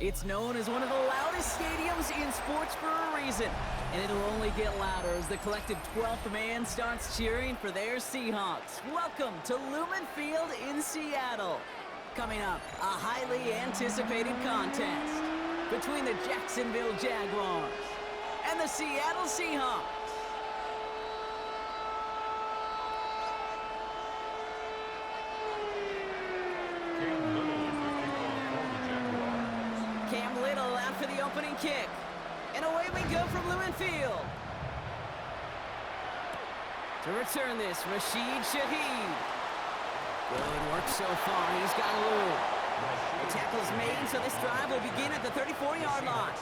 It's known as one of the loudest stadiums in sports for a reason, and it'll only get louder as the collective 12th man starts cheering for their Seahawks. Welcome to Lumen Field in Seattle. Coming up, a highly anticipated contest between the Jacksonville Jaguars and the Seattle Seahawks. For the opening kick. And away we go from Lumen Field. To return this, Rashid Shaheed. Good work so far. He's got a loop. The tackle's made, so this drive will begin at the 34-yard line.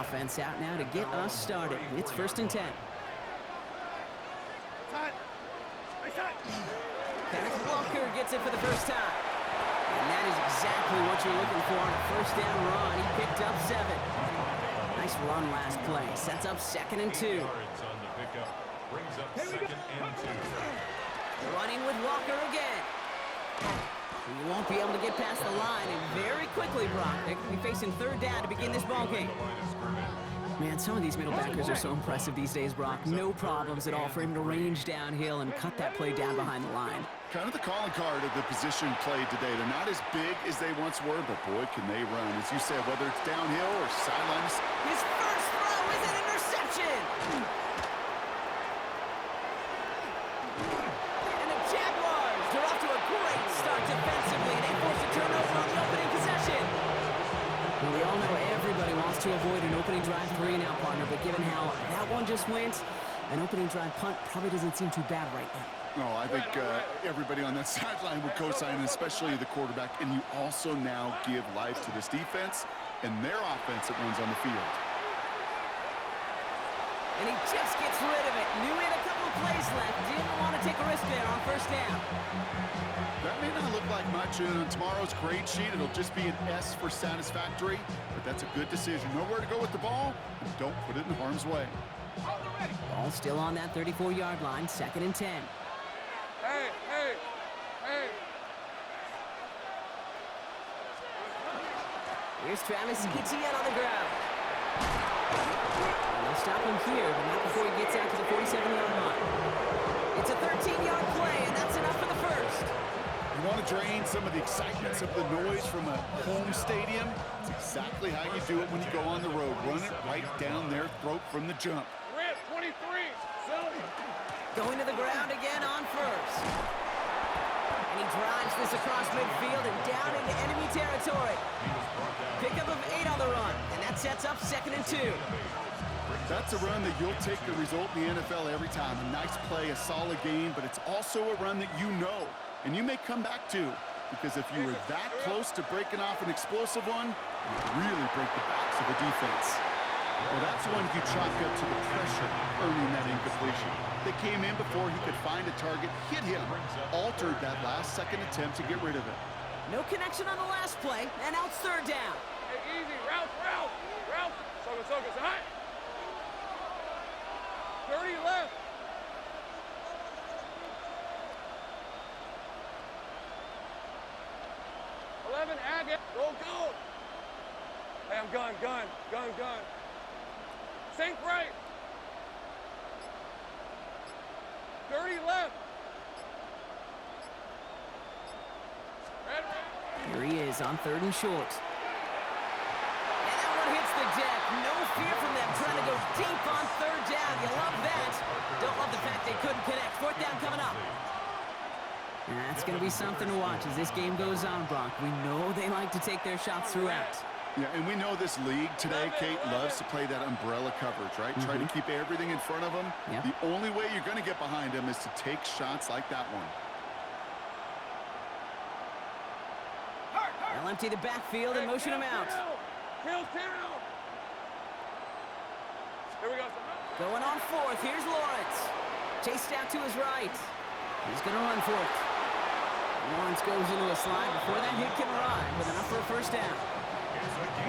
Offense out now to get us started. It's 1st and 10. Kenneth Walker gets it for the first time. And that is exactly what you're looking for on a first down run. He picked up 7. Nice run last play. Sets up 2nd and 2. Running with Walker again. He won't be able to get past the line, and very quickly, Brock, they could be facing 3rd down to begin this ballgame. Man, some of these middle backers are so impressive these days, Brock. No problems at all for him to range downhill and cut that play down behind the line. Kind of the calling card of the position played today. They're not as big as they once were, but boy, can they run. As you said, whether it's downhill or sidelines. His first throw is an interception! And the Jaguars, they're off to a great start defensively. They force a turnover on the opening possession. Well, we all know everybody wants to avoid an opening drive 3 now, partner, but given how that one just went, an opening drive punt probably doesn't seem too bad right now. No, I think everybody on that sideline would co-sign, especially the quarterback. And you also now give life to this defense and their offense that runs on the field. And he just gets rid of it. Knew he had a couple of plays left. Didn't want to take a risk there on 1st down. That may not look like much on tomorrow's grade sheet. It'll just be an S for satisfactory. But that's a good decision. Nowhere to go with the ball, and don't put it in harm's way. Ball still on that 34-yard line, 2nd and 10. Hey! Here's Travis Etienne on the ground. And they'll stop him here, but not before he gets out to the 47-yard line. It's a 13-yard play, and that's enough for the first. You want to drain some of the excitement, some of the noise from a home stadium? It's exactly how you do it when you go on the road. Run it right down their throat from the jump. Rip, 23, Going to the ground again on 1st. And he drives this across midfield and down into enemy territory. Pickup of 8 on the run, and that sets up 2nd and 2. That's a run that you'll take the result in the NFL every time. A nice play, a solid game, but it's also a run that you know, and you may come back to, because if you were that close to breaking off an explosive one, you'd really break the backs of the defense. Well, that's one you chalk up to the pressure earning that incompletion. They came in before he could find a target, hit him, altered that last-second attempt to get rid of it. No connection on the last play, and out 3rd down. Hey, easy, Ralph! Soga, high! 30 left! Ag it! Go! Hey, I'm gun! Sink right! 30 left! Here he is on 3rd and short. And that one hits the deck. No fear from them trying to go deep on 3rd down. You love that. Don't love the fact they couldn't connect. 4th down coming up. And that's going to be something to watch as this game goes on, Brock. We know they like to take their shots throughout. Yeah, and we know this league today, Kate, loves to play that umbrella coverage, right? Try to keep everything in front of them. Yep. The only way you're going to get behind them is to take shots like that one. They'll empty the backfield and motion him out. Here we go. Going on 4th, here's Lawrence. Chased out to his right. He's going to run for it. Lawrence goes into a slide before that hit can arrive with enough for a 1st down.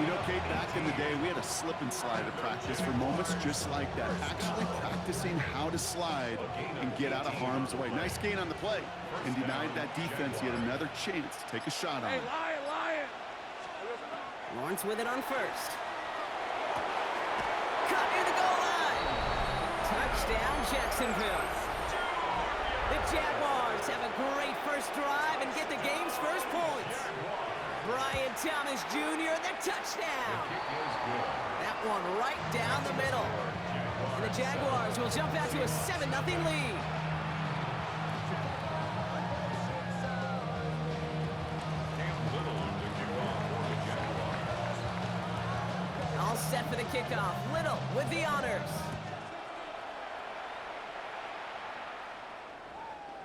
You know, Kate, back in the day, we had a slip and slide at practice for moments just like that. Actually practicing how to slide and get out of harm's way. Nice gain on the play and denied that defense yet another chance to take a shot on it. Hey, Lion! Lawrence with it on first. Cut near the goal line. Touchdown, Jacksonville. The Jaguars have a great first drive and get the game's first points. Brian Thomas Jr., the touchdown. That one right down the middle. And the Jaguars will jump out to a 7-0 lead. All set for the kickoff. Little with the honors.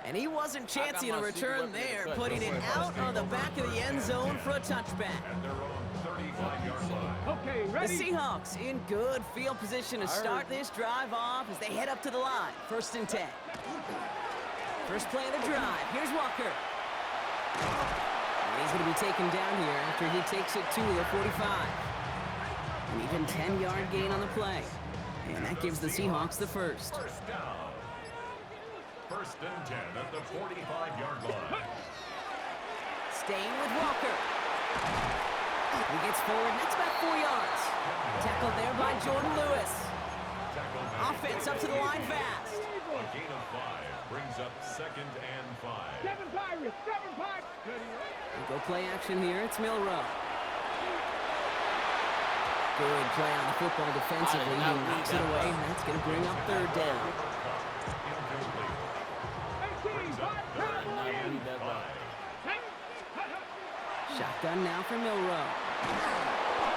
And he wasn't chancing a return there, putting it out on the back of the end zone for a touchback. The Seahawks in good field position to start this drive off as they head up to the line. 1st and 10. First play of the drive. Here's Walker. And he's going to be taken down here after he takes it to the 45. An even 10-yard gain on the play. And that gives the Seahawks the first. 1st and 10 at the 45-yard line. Staying with Walker. He gets forward, and that's about 4 yards. Tackled there by Jordan Lewis. Offense up to the line fast. A gain of 5 brings up 2nd and 5. 7 Pirates, 7 Pirates. We'll go play action here. It's Milrow. Good play on the football defensively. He knocks it away, and that's going to bring up 3rd down. Shotgun now for Milrow.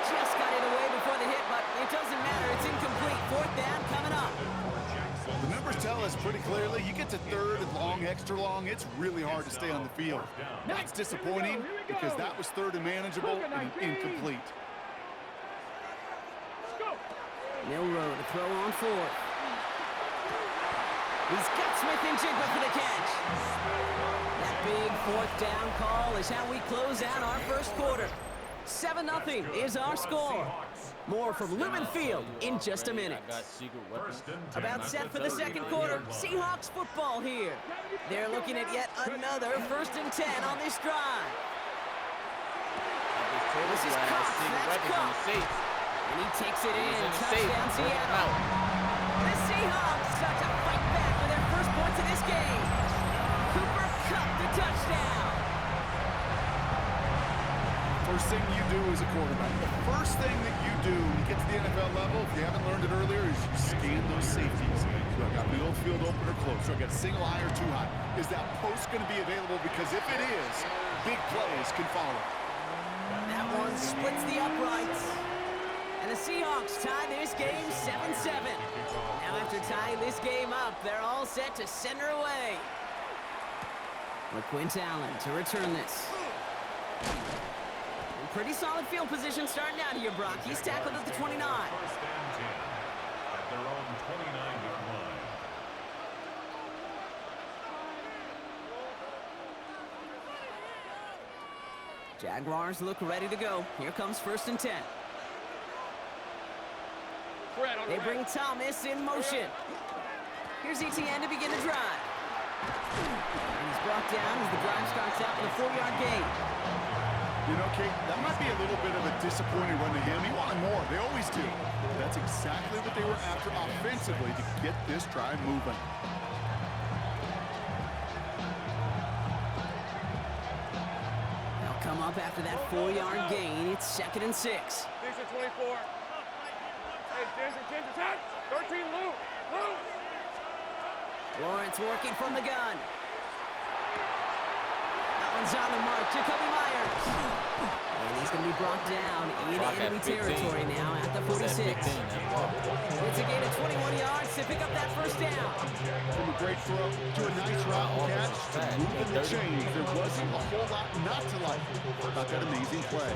Just got it away before the hit, but it doesn't matter. It's incomplete. 4th down coming up. The numbers tell us pretty clearly, you get to 3rd and long, extra long, it's really hard to stay on the field. That's disappointing because that was 3rd and manageable and incomplete. Milrow to throw on 4th. He's got Smith and Jigba for the catch. That big 4th down call is how we close out our first quarter. 7-0 is our score. More from Lumen Field in just a minute. About set for the 2nd quarter. Seahawks football here. They're looking at yet another 1st and 10 on this drive. This is Cox. That's Cox. And he takes it in. Touchdown, Seattle. The Seahawks start to fight back with their first points of this game. Cooper Kupp, the touchdown. First thing you do as a quarterback, the first thing that you do when you get to the NFL level, if you haven't learned it earlier, is you scan those safeties. So I got middle field open or close. So I got single high or too high. Is that post going to be available? Because if it is, big plays can follow. That one splits the uprights. And the Seahawks tie this game 7-7. Now after tying this game up, they're all set to center away. LaQuint Allen to return this. Pretty solid field position starting out here, Brock. He's tackled at the 29. 1st and 10 at their own 29-yard line. Jaguars look ready to go. Here comes 1st and 10. They bring Thomas in motion. Here's ETN to begin the drive. And he's brought down as the drive starts out with a 4-yard gain. You know, Kate, that might be a little bit of a disappointing run to him. He wanted more. They always do. That's exactly what they were after offensively to get this drive moving. They'll come up after that 4-yard gain. It's 2nd and 6. Jason 24. Hey, Jason, 13, Lou. Lawrence working from the gun. That one's on the mark. Jacoby Myers. And he's going to be brought down in enemy territory now at the 46. It's a gain of 21 yards to pick up that 1st down. From a great throw to a nice route and catch to moving the chains. There wasn't a whole lot not to like about that amazing play.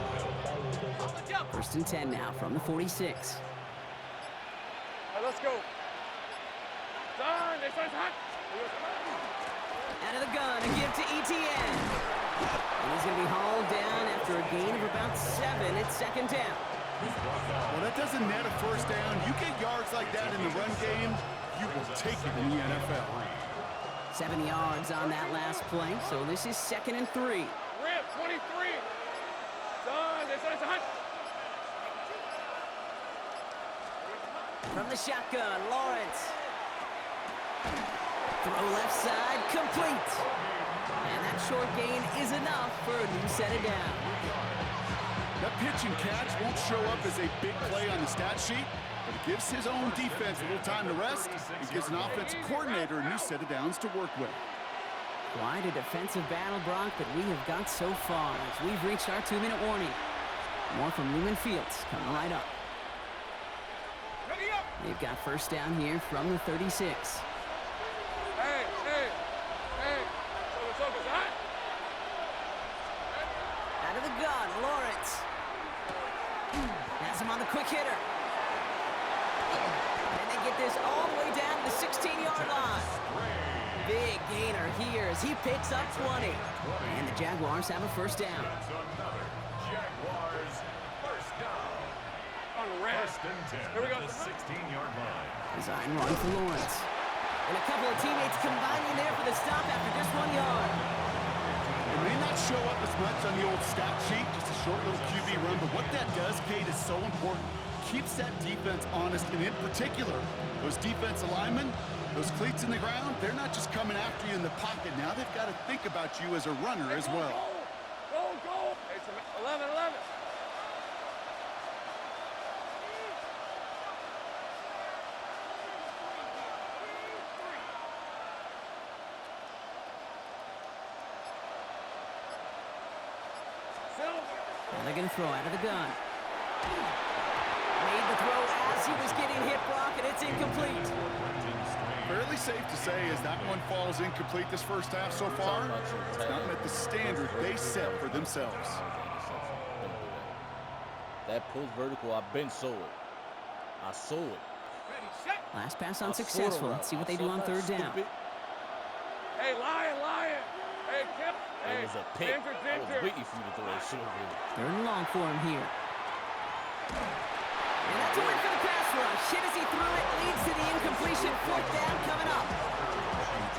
1st and 10 now from the 46. Let's go. Done. Hot. Out of the gun, a give to ETN. And he's going to be hauled down after a gain of about 7. It's 2nd down. Well, that doesn't net a 1st down. You get yards like that in the run game, you will take it in the NFL. 7 yards on that last play, so this is 2nd and 3. Rip, 23. Done. Hot. From the shotgun, Lawrence. Throw left side, complete. And that short gain is enough for a new set of downs. That pitch and catch won't show up as a big play on the stat sheet, but it gives his own defense a little time to rest. It gives an offensive coordinator a new set of downs to work with. Quite a defensive battle, Brock, that we have got so far as we've reached our 2-minute warning. More from Lumen Fields coming right up. They've got first down here from the 36. Hey. Focus, huh? Out of the gun, Lawrence. Has him on the quick hitter. And they get this all the way down to the 16-yard line. Big gainer here as he picks up 20. And the Jaguars have a first down. Another Jaguars first down. First and 10 Here we go. at the 16-yard line. Design run for Lawrence. And a couple of teammates combining there for the stop after just 1 yard. It may not show up as much on the old stat sheet, just a short little QB run, but what that does, Kate, is so important. Keeps that defense honest, and in particular, those defensive linemen, those cleats in the ground, they're not just coming after you in the pocket. Now they've got to think about you as a runner as well. Go. Hey, 11. And they're going to throw out of the gun. Made the throw as he was getting hit, Brock, and it's incomplete. Fairly safe to say as that one falls incomplete this first half so far, it's not met the standard they set for themselves. That post vertical, I've been sold. I saw it. Last pass unsuccessful. Let's see what they do on third down. Hey, Lion. Hey, Kip. It was a pick. I was waiting for you to throw that short route. Third and long for him here. And that's a win for the pass rush. Hit as he threw it, leads to the incompletion. Fourth down coming up.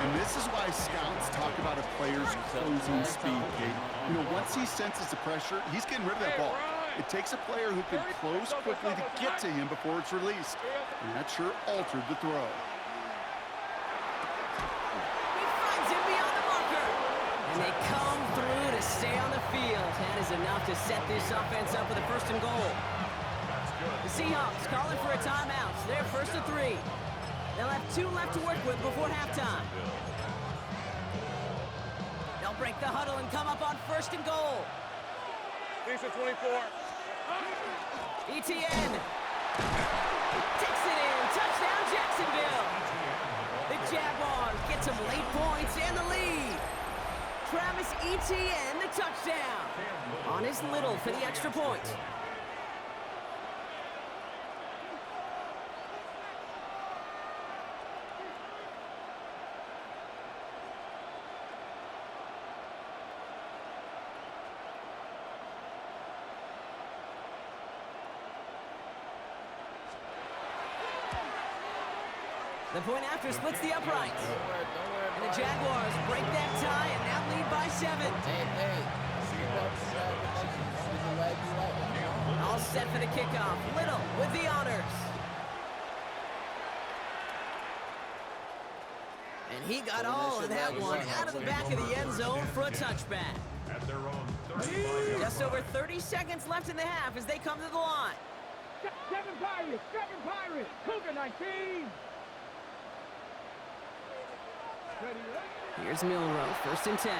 And this is why scouts talk about a player's closing speed, Kate. You know, once he senses the pressure, he's getting rid of that ball. It takes a player who can close quickly to get to him before it's released. And that sure altered the throw. He finds him beyond the marker. And they come through to stay on the field. That is enough to set this offense up with a first and goal. The Seahawks calling for a timeout. So they're first and 3. They'll have 2 left to work with before halftime. They'll break the huddle and come up on first and goal. Decent 24. ETN takes it in. Touchdown, Jacksonville. The Jaguars get some late points and the lead. Travis Etienne, the touchdown. On his little for the extra point. The point after splits the uprights. And the Jaguars break that tie and now lead by 7. All set for the kickoff. Little with the honors. And he got all of that one out of the back of the end zone for a touchback. At their own 35-yard Just over 30 seconds left in the half as they come to the line. 7 Pirates, Cougar 19. Here's Milrow, first and 10.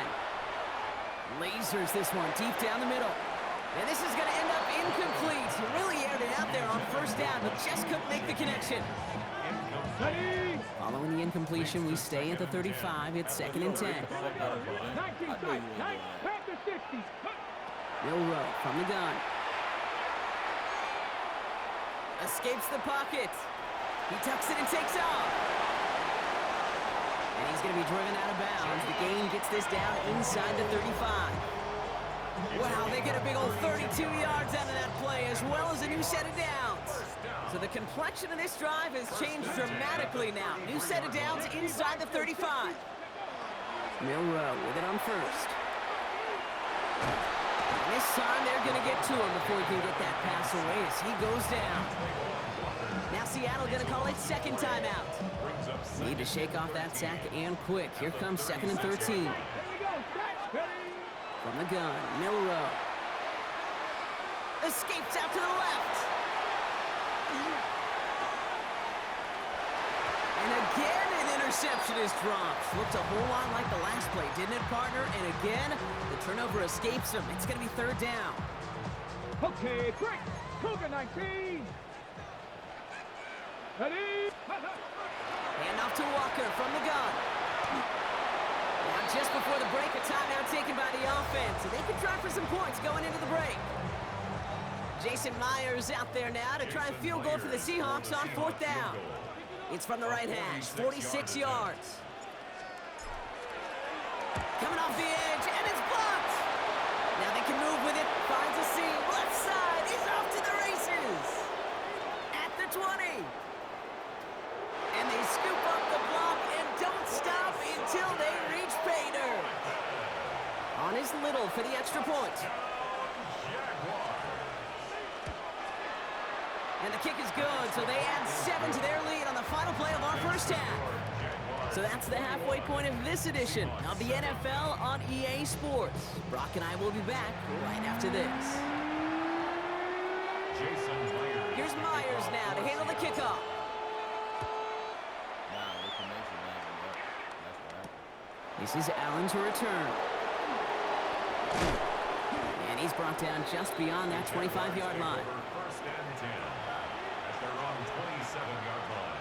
Lasers this one deep down the middle. And this is going to end up incomplete. He really aired it out there on first down, but just couldn't make the connection. Following the incompletion, we stay at the 35. It's second and 10. Milrow from the gun. Escapes the pocket. He tucks it and takes off. And he's going to be driven out of bounds. The gain gets this down inside the 35. Wow, they get a big old 32 yards out of that play, as well as a new set of downs. So the complexion of this drive has changed dramatically now. New set of downs inside the 35. Milrow with it on first. And this time they're going to get to him before he can get that pass away as he goes down. Now Seattle going to call it second timeout. Brings up second. Need to shake off that sack and quick. Here comes 2nd and 13. From the gun, Milrow. Escapes out to the left. And again, an interception is dropped. Looked a whole lot like the last play, didn't it, partner? And again, the turnover escapes him. It's going to be 3rd down. Okay, quick. Cougar 19. Ready? Hand off to Walker from the gun. Now just before the break, a timeout taken by the offense. So they can try for some points going into the break. Jason Myers out there now to try and field goal for the Seahawks on 4th down. It's from the right hash, 46 yards. Coming off the edge, and it's blocked. Now they can move with it, finds a seam, left side, he's off to the races. At the 20. And they scoop up the block and don't stop until they reach pay dirt. On his Little for the extra point. And the kick is good, so they add 7 to their lead on the final play of our first half. So that's the halfway point of this edition of the NFL on EA Sports. Brock and I will be back right after this. Here's Myers now to handle the kickoff. This is Allen to return. And he's brought down just beyond that 25-yard line. First and 10 at their own 27-yard line.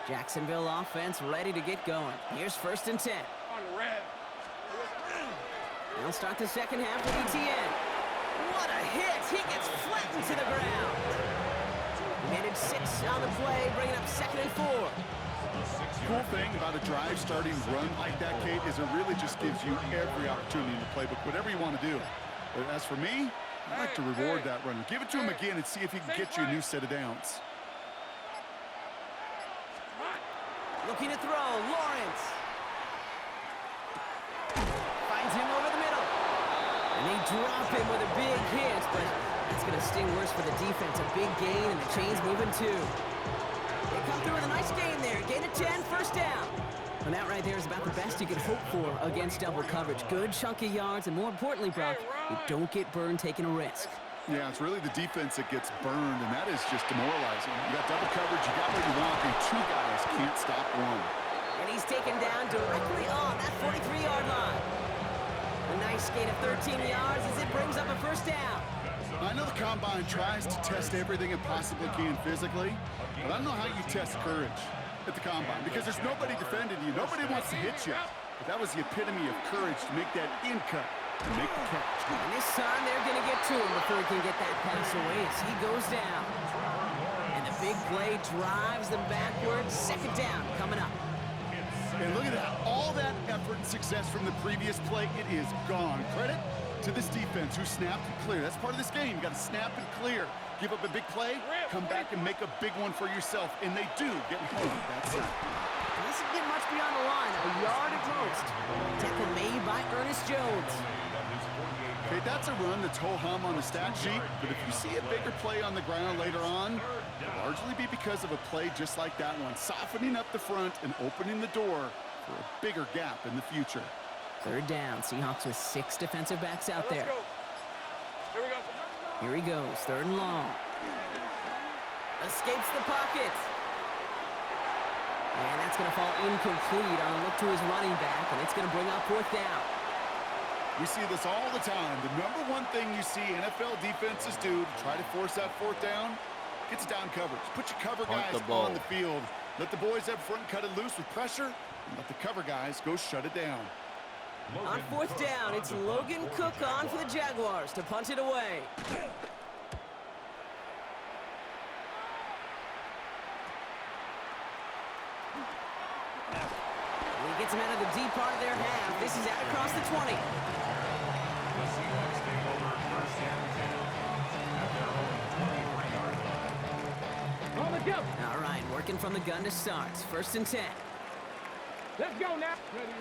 Jacksonville offense ready to get going. Here's 1st and 10. On red. They'll start the second half with ETN. What a hit! He gets flattened to the ground. He made it 6 on the play, bringing up 2nd and 4. Cool thing about a drive starting run like that, Kate, is it really just gives you every opportunity in the playbook, whatever you want to do. But as for me, I like to reward that runner. Give it to him again and see if he can get you a new set of downs. Looking to throw, Lawrence. Finds him over the middle. And they drop him with a big hit, but that's going to sting worse for the defense. A big gain, and the chain's moving too. They come through with a nice gain there. Gain of 10, first down. And that right there is about the best you can hope for against double coverage. Good chunk of yards, and more importantly, Brock, you don't get burned taking a risk. Yeah, it's really the defense that gets burned, and that is just demoralizing. You got double coverage, you got what you want, and 2 guys can't stop one. And he's taken down directly on that 43-yard line. A nice gain of 13 yards as it brings up a first down. I know the Combine tries to test everything it possibly can physically, but I don't know how you test courage at the Combine, because there's nobody defending you. Nobody wants to hit you. But that was the epitome of courage to make that in cut and make the catch. And this time they're going to get to him before he can get that pass away as he goes down. And the big play drives them backwards. 2nd down coming up. And look at that. All that effort and success from the previous play, it is gone. Credit to this defense who snapped and clear. That's part of this game. You got to snap and clear. Give up a big play, come back and make a big one for yourself. And they do get home. That's it. This doesn't get much beyond the line. A yard at most. Tackle made by Ernest Jones. Okay, that's a run that's ho-hum on the stat sheet, but if you see a bigger play on the ground later on, it'll largely be because of a play just like that one, softening up the front and opening the door for a bigger gap in the future. 3rd down. Seahawks with 6 defensive backs out there. Here we go. Here he goes. 3rd and long. Escapes the pocket. And that's going to fall incomplete on a look to his running back, and it's going to bring up 4th down. We see this all the time. The number one thing you see NFL defenses do to try to force that 4th down, gets down coverage. Put your cover guys on the field. Let the boys up front cut it loose with pressure, and let the cover guys go shut it down. On 4th down, it's Logan Cook on for the Jaguars to punt it away. He gets him out of the deep part of their half. This is out across the 20. The Seahawks take over first and 10 at their own 23-yard line. On the go. All right, working from the gun to start. 1st and 10. Let's go now. Ready,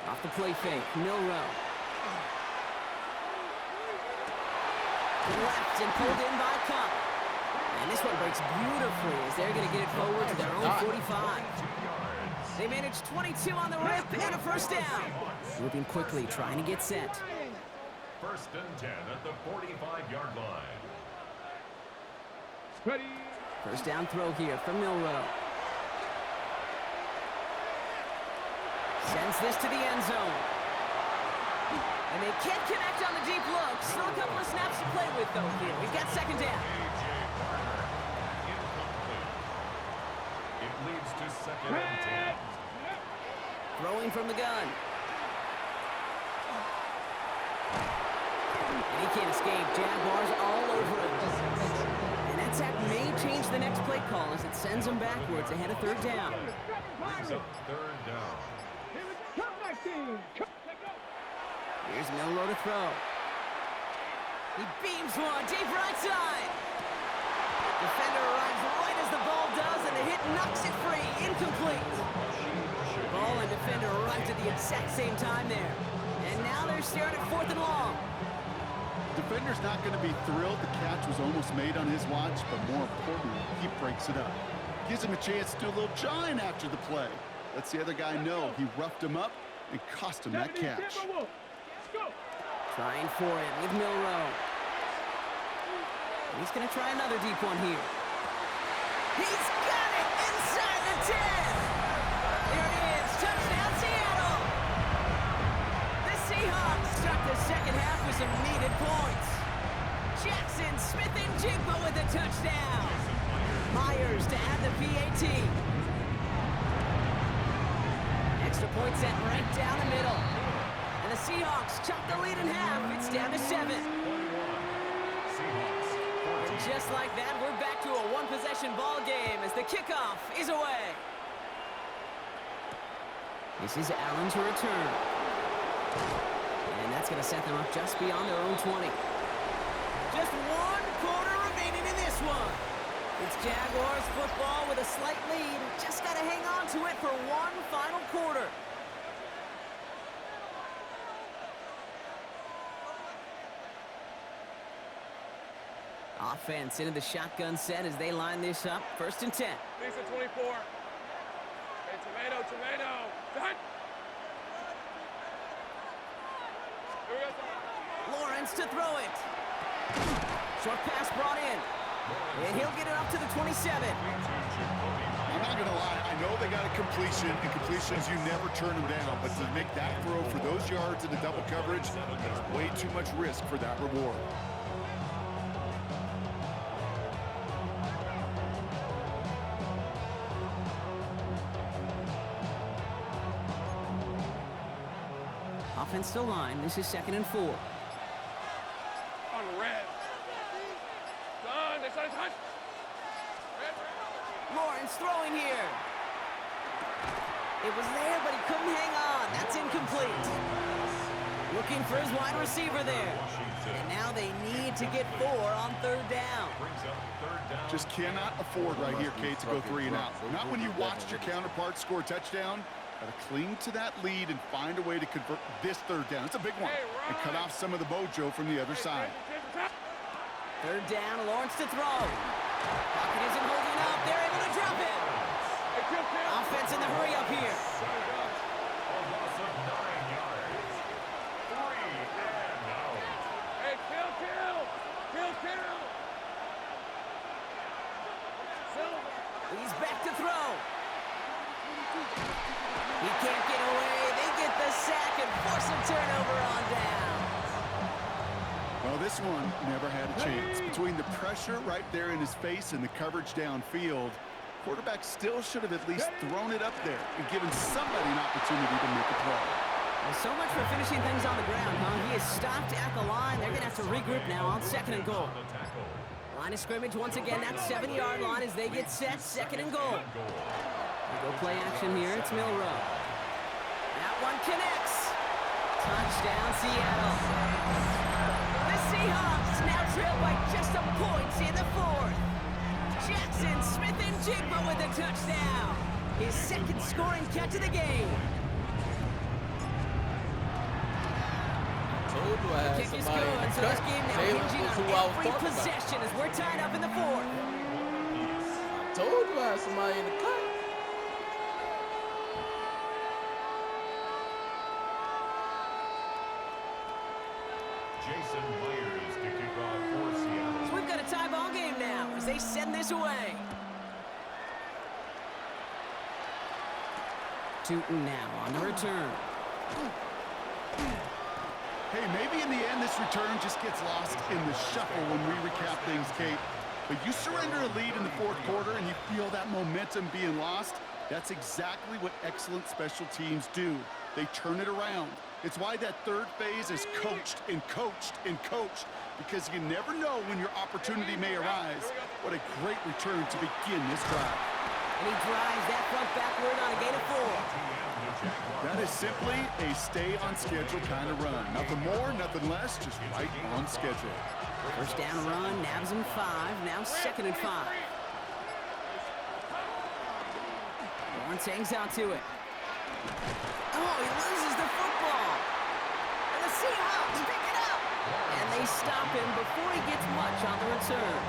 Off the play fake, Milrow. Left and pulled in by Cup. And this one breaks beautifully as they're going to get it forward to their own 45. They managed 22 on the rip and a first down. Moving quickly, trying to get set. First and 10 at the 45-yard line. Ready. First down throw here from Milrow. Sends this to the end zone. And they can't connect on the deep look. Still a couple of snaps to play with, though, here. We've got second down. It leads to second and 10. Throwing from the gun. And he can't escape. Jaguars all over him. And that sack may change the next play call as it sends him backwards ahead of third down. Brings up third down. Here's Milrow to throw. He beams one deep right side. Defender arrives right as the ball does, and the hit knocks it free. Incomplete. Ball and defender arrived at the exact same time there. And now they're staring at 4th and long. Defender's not going to be thrilled the catch was almost made on his watch, but more importantly, he breaks it up. Gives him a chance to do a little jawing after the play. Lets the other guy know he roughed him up and cost him that catch. Trying for it with Milrow. He's going to try another deep one here. He's got it inside the 10. There it is. Touchdown, Seattle. The Seahawks start the second half with some needed points. Jackson, Smith, and Jigba with a touchdown. Myers to add the PAT. Extra point set right down the middle. And the Seahawks chop the lead in half. It's down to 7. And just like that, we're back to a one-possession ball game as the kickoff is away. This is Allen to return. And that's going to set them up just beyond their own 20. Just 1 quarter remaining in this one. It's Jaguars football with a slight lead. Just got to hang on to it for one final quarter. Offense into the shotgun set as they line this up. 1st and 10. Lisa 24. Hey, tomato. Done. Lawrence to throw it. Short pass brought in. And he'll get it up to the 27. I'm not going to lie. I know they got a completion, and completions, you never turn them down. But to make that throw for those yards in the double coverage, there's way too much risk for that reward. Offense to line. This is 2nd and 4. On red. Done. They started touch. Red. Lawrence throwing here. It was there, but he couldn't hang on. That's incomplete. Looking for his wide receiver there. And now they need to get 4 on 3rd down. Just cannot afford right here, Kate, to go 3 and out. Not when you watched your counterpart score a touchdown. Got to cling to that lead and find a way to convert this 3rd down. It's a big one. And cut off some of the mojo from the other side. 3rd down, Lawrence to throw. Pocket isn't holding up. They're able to drop it. Offense in the hurry up here. A loss of 9 yards. 3 and out. Hey, kill. He's back to throw. He can't get away. They get the sack and force a turnover on down. Well, this one never had a chance. Between the pressure right there in his face and the coverage downfield, quarterback still should have at least thrown it up there and given somebody an opportunity to make a play. Well, so much for finishing things on the ground, huh? He is stopped at the line. They're going to have to regroup now on 2nd and goal. Line of scrimmage once again. That 7-yard line as they get set. 2nd and goal. Go play action here. It's Milrow. That one connects. Touchdown, Seattle. The Seahawks now trail by just a point in the 4th. Jackson, Smith, and Jigba with a touchdown. His 2nd scoring catch of the game. Told told you I had Kick is somebody in good, the so cut. this game now Taylor hinging was on who I was every talking about. possession as we're tied up in the fourth. I told you I had somebody in the cut. Jason Myers to kick off for Seattle. So we've got a tie ball game now as they send this away. Tootin now on the return. Hey, maybe in the end this return just gets lost in the shuffle when we recap things, Kate. But you surrender a lead in the fourth quarter and you feel that momentum being lost. That's exactly what excellent special teams do. They turn it around. It's why that third phase is coached and coached and coached, because you never know when your opportunity may arise. What a great return to begin this drive. And he drives that front backward on a gain of 4. That is simply a stay-on-schedule kind of run. Nothing more, nothing less, just right on schedule. First down run, nabs him 5, now 2nd and 5. Lawrence hangs out to it. Oh, he loses the football. And the Seahawks pick it up. And they stop him before he gets much on the return.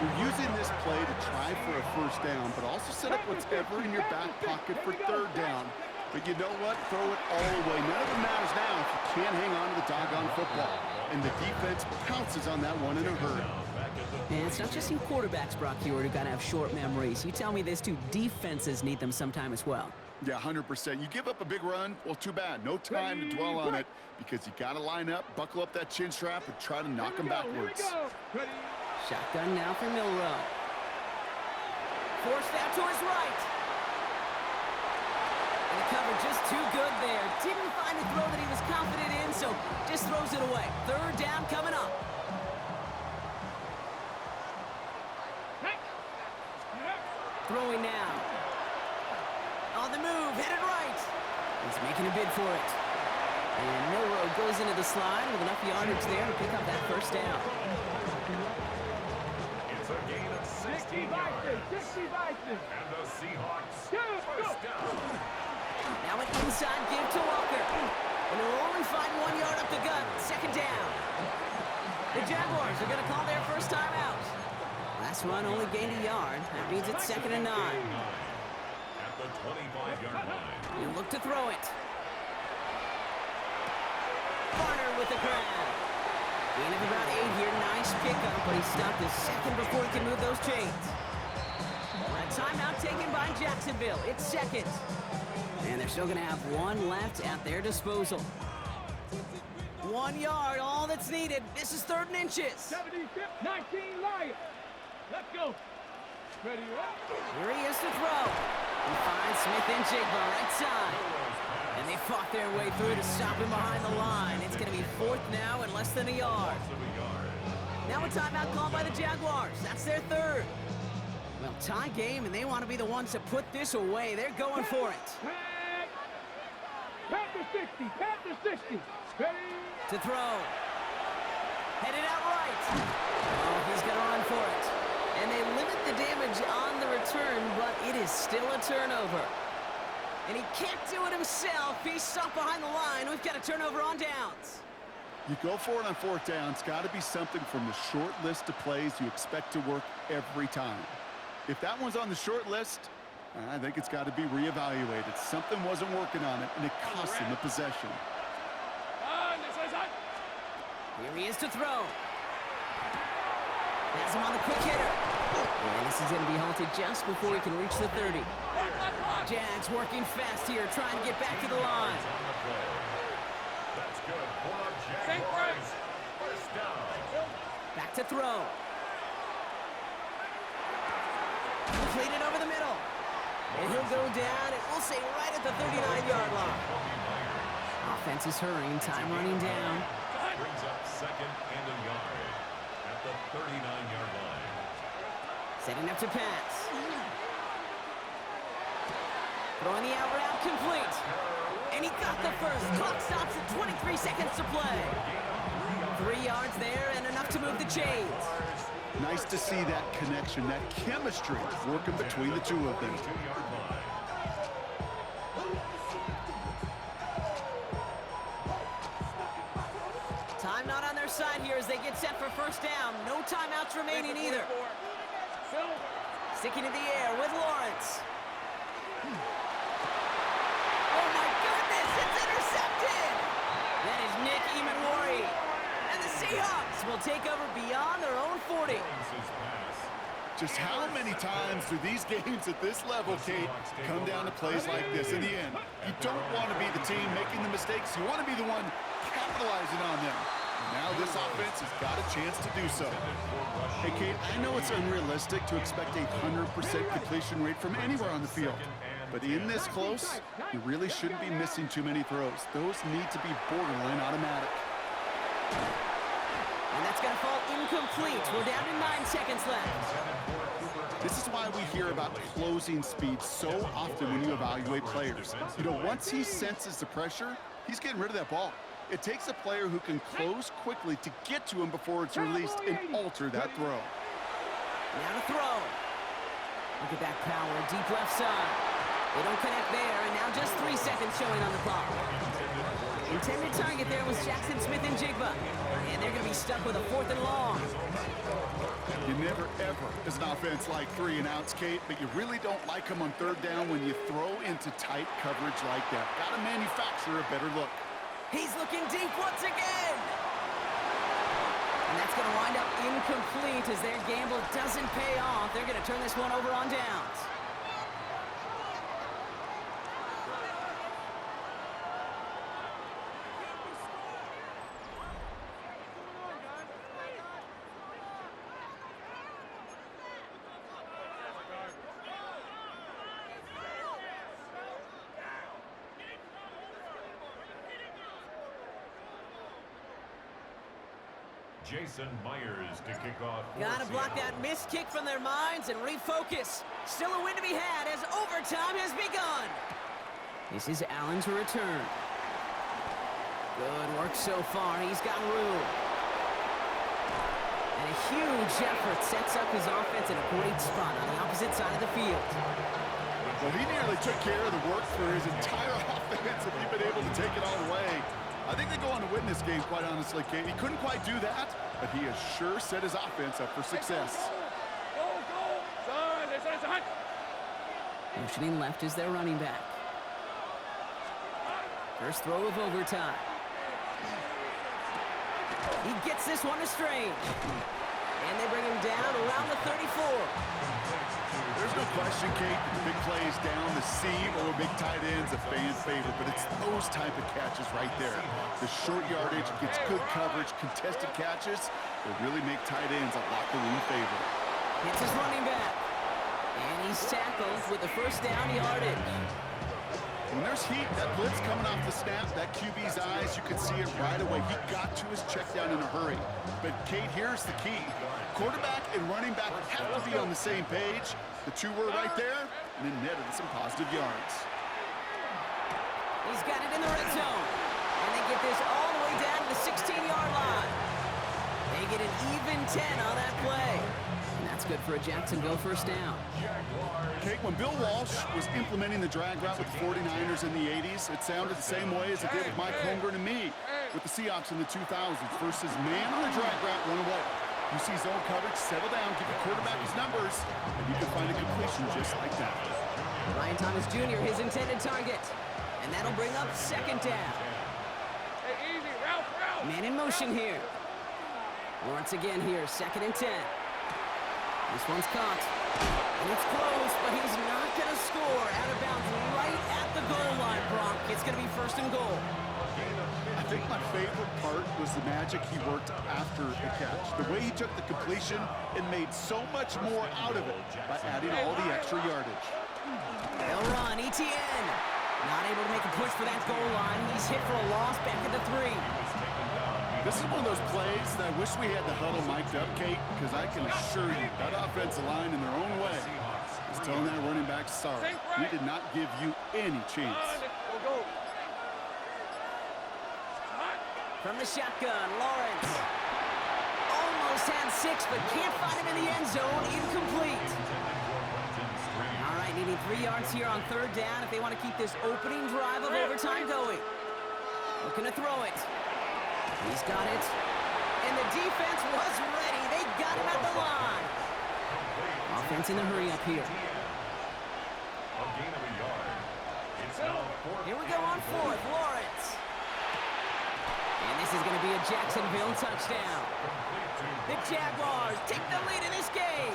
You're using this play to try for a first down, but also set up whatever in your back pocket for third down. But you know what? Throw it all away. None of it matters now if you can't hang on to the doggone football. And the defense pounces on that one in a hurry. And it's not just in quarterbacks, Brock Hewitt, who got to have short memories. You tell me this too, defenses need them sometime as well. Yeah, 100%. You give up a big run, well, too bad. No time to dwell on it because you got to line up, buckle up that chin strap, and try to knock them backwards. Shotgun now for Milrow. Forced out to his right. And the cover just too good there. Didn't find a throw that he was confident in, so just throws it away. Third down coming up. Throwing now. On the move, headed right. He's making a bid for it. And Milrow goes into the slide with enough yardage there to pick up that first down. It's a gain of 16 yards. And the Seahawks first down. Now an inside give to Walker. And he'll only find 1 yard up the gut. Second down. The Jaguars are going to call their first time out. Last run only gained a yard. That means it's 2nd and 9. At the 25-yard line. You look to throw it. Barner with the grab. Gain of about 8 here. Nice pickup, but he stopped his second before he can move those chains. A timeout taken by Jacksonville. It's 2nd. And they're still going to have 1 left at their disposal. 1 yard, all that's needed. This is 3rd and inches. 19 Lions. Let's go. Ready up. Here he is to throw. He finds Smith and Jigba right side. And they fought their way through to stop him behind the line. It's going to be 4th now and less than a yard. Now a timeout called by the Jaguars. That's their 3rd. Well, tie game, and they want to be the ones to put this away. They're going for it. Panther 60. Panther 60. Ready. To throw. Headed out right. Oh, he's going to run for it. And they limit the damage on the return, but it is still a turnover. And he can't do it himself. He's stuck behind the line. We've got a turnover on downs. You go for it on 4th down. It's got to be something from the short list of plays you expect to work every time. If that one's on the short list, I think it's got to be reevaluated. Something wasn't working on it, and it cost him the possession. Here he is to throw. Has him on the quick hitter. And this is going to be halted just before he can reach the 30. Jags working fast here, trying to get back to the line. That's good for Jaguars. First down. Back to throw. Completed over the middle. And he'll go down, and we'll say right at the 39-yard line. Offense is hurrying, time running down. Brings up 2nd and a yard at the 39-yard line. Setting up to pass. Throwing the out route complete. And he got the first. Clock stops at 23 seconds to play. 3 yards there and enough to move the chains. Nice to see that connection, that chemistry working between the two of them. 2-yard line. as they get set for first down. No timeouts remaining either. Sticking to the air with Lawrence. Oh my goodness, it's intercepted! That is Nick Emanwari. And the Seahawks will take over beyond their own 40. Just how many times do these games at this level, Kate, come down to plays like this? In the end, you don't want to be the team making the mistakes. You want to be the one capitalizing on them. And now this offense has got a chance to do so. Hey, Kate, I know it's unrealistic to expect a 100% completion rate from anywhere on the field. But in this close, you really shouldn't be missing too many throws. Those need to be borderline automatic. And that's going to fall incomplete. We're down to 9 seconds left. This is why we hear about closing speed so often when you evaluate players. You know, once he senses the pressure, he's getting rid of that ball. It takes a player who can close quickly to get to him before it's released and alter that throw. Now to throw. Look at that power, deep left side. They don't connect there, and now just 3 seconds showing on the clock. Intended target there was Jackson Smith and Jigba. And they're going to be stuck with a 4th and long. You never, ever, as an offense, like 3 and outs, Kate, but you really don't like them on 3rd down when you throw into tight coverage like that. Got to manufacture a better look. He's looking deep once again. And that's going to wind up incomplete as their gamble doesn't pay off. They're going to turn this one over on downs. Jason Myers to kick off. Gotta block that missed kick from their minds and refocus. Still a win to be had as overtime has begun. This is Allen to return. Good work so far. He's got room. And a huge effort sets up his offense in a great spot on the opposite side of the field. Well, he nearly took care of the work for his entire offense if he'd been able to take it all the way. I think they go on to win this game, quite honestly, Kate. He couldn't quite do that, but he has sure set his offense up for success. Motioning left is their running back. First throw of overtime. He gets this one to Strange. And they bring him down around the 34. There's no question, Kate, the big plays down the seam or big tight ends a fan favorite, but it's those type of catches right there. The short yardage gets good coverage, contested catches that really make tight ends a locker room favorite. Hits his running back. And he's tackled with the first down yardage. When there's heat, that blitz coming off the snap, that QB's eyes, you could see it right away. He got to his check down in a hurry. But, Kate, here's the key. Quarterback and running back have to be on the same page. The two were right there, and then netted some positive yards. He's got it in the red zone. And they get this all the way down to the 16-yard line. They get an even 10 on that play. And that's good for a Jacksonville first down. Kate, when Bill Walsh was implementing the drag route with the 49ers in the 80s, it sounded the same way as it did with Mike Holmgren and me with the Seahawks in the 2000s. Versus man on the drag route, run away. You see zone coverage, settle down, give the quarterback his numbers, and you can find a completion just like that. Ryan Thomas Jr., his intended target. And that'll bring up second down. Hey, easy, Ralph. Man in motion here. Lawrence again here, 2nd and 10. This one's caught. And it's close, but he's not going to score out of bounds right at the goal line, Brock. It's going to be 1st and goal. I think my favorite part was the magic he worked after the catch. The way he took the completion and made so much more out of it by adding all the extra yardage. They'll run, ETN. Not able to make a push for that goal line. He's hit for a loss back at the 3. This is one of those plays that I wish we had the huddle mic'd up, Kate, because I can assure you that offensive line in their own way is telling that running back, sorry, we did not give you any chance. From the shotgun, Lawrence. Almost had 6, but can't find him in the end zone. Incomplete. All right, needing 3 yards here on 3rd down if they want to keep this opening drive of overtime going. Looking to throw it. He's got it. And And the defense was ready. They got him at the line. Offense in the hurry up here. Here we go on fourth. Lawrence. And this is going to be a Jacksonville touchdown. The Jaguars take the lead in this game.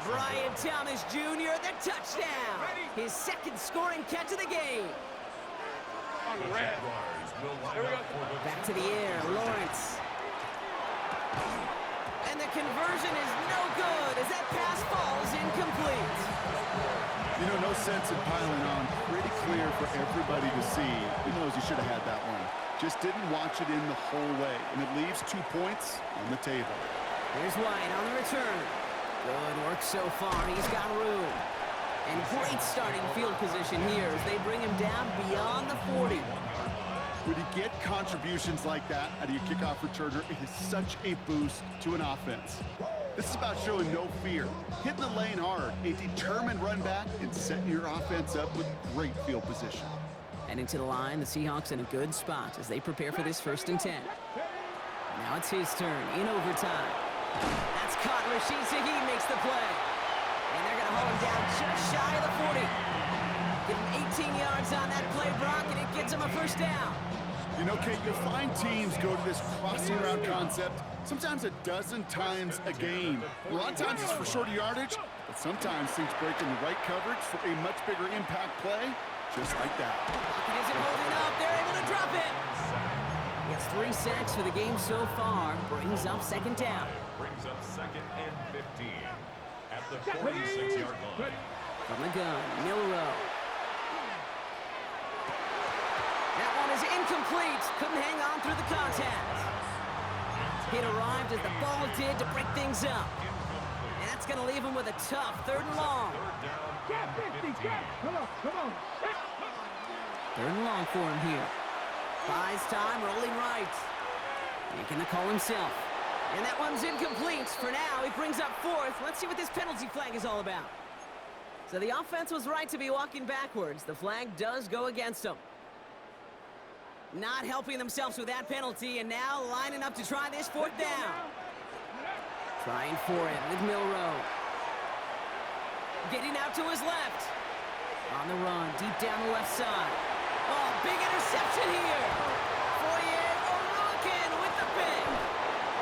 Brian Thomas Jr., the touchdown. His second scoring catch of the game. On the red. There we go. Back to the air, Lawrence. And the conversion is no good as that pass falls incomplete. You know, no sense in piling on. Pretty clear for everybody to see. He knows he should have had that one. Just didn't watch it in the whole way. And it leaves 2 points on the table. Here's White on the return. Good work so far. He's got room. And great starting field position here as they bring him down beyond the 40. When you get contributions like that out of your kickoff returner, it is such a boost to an offense. This is about showing no fear, hitting the lane hard, a determined run back, and setting your offense up with great field position. Heading to the line, the Seahawks in a good spot as they prepare for this 1st and 10. Now it's his turn in overtime. That's caught. Rashid Shaheed makes the play. And they're going to haul him down just shy of the 40. Give him 18 yards on that play, Brock, and it gets him a 1st down. You know, Kate, you'll find teams go to this crossing route concept sometimes a dozen times a game. A lot of times it's for shorter yardage, but sometimes things break in the right coverage for a much bigger impact play, just like that. It isn't holding up. They're able to drop it. He has 3 sacks for the game so far. Brings up 2nd down. Brings up 2nd and 15 at the 46-yard line. From the gun, Milrow. That one is incomplete. Couldn't hang on through the contact. Hit arrived as the ball did to break things up. And that's going to leave him with a tough 3rd and long. Get 50, Come on. 3rd and long for him here. Buys time, rolling right. Making the call himself. And that one's incomplete. For now, he brings up 4th. Let's see what this penalty flag is all about. So the offense was right to be walking backwards. The flag does go against them. Not helping themselves with that penalty, and now lining up to try this 4th down. Trying for it with Milrow. Getting out to his left. On the run, deep down the left side. Oh, big interception here. Foye Oroken with the pick.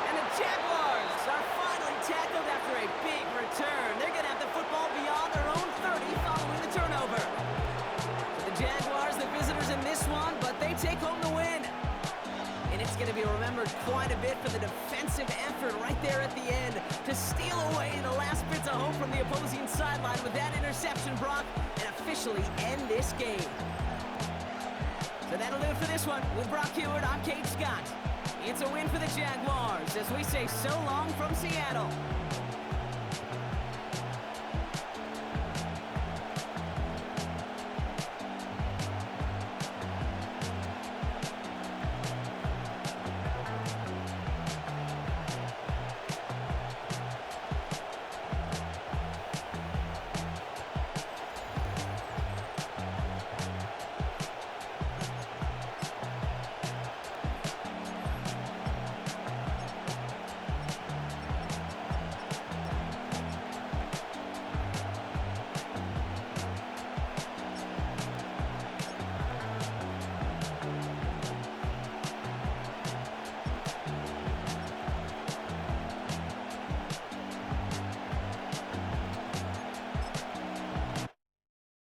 And the Jaguars are finally tackled after a big return. They're going to have the football beyond their own 30 following the turnover. The Jaguars, the visitors in this one, but they take home the win. And it's going to be remembered quite a bit for the defensive effort right there at the end to steal away the last bits of hope from the opposing sideline with that interception, Brock, and officially end this game. So that'll do it for this one. With Brock Hewitt, I'm Kate Scott. It's a win for the Jaguars as we say so long from Seattle.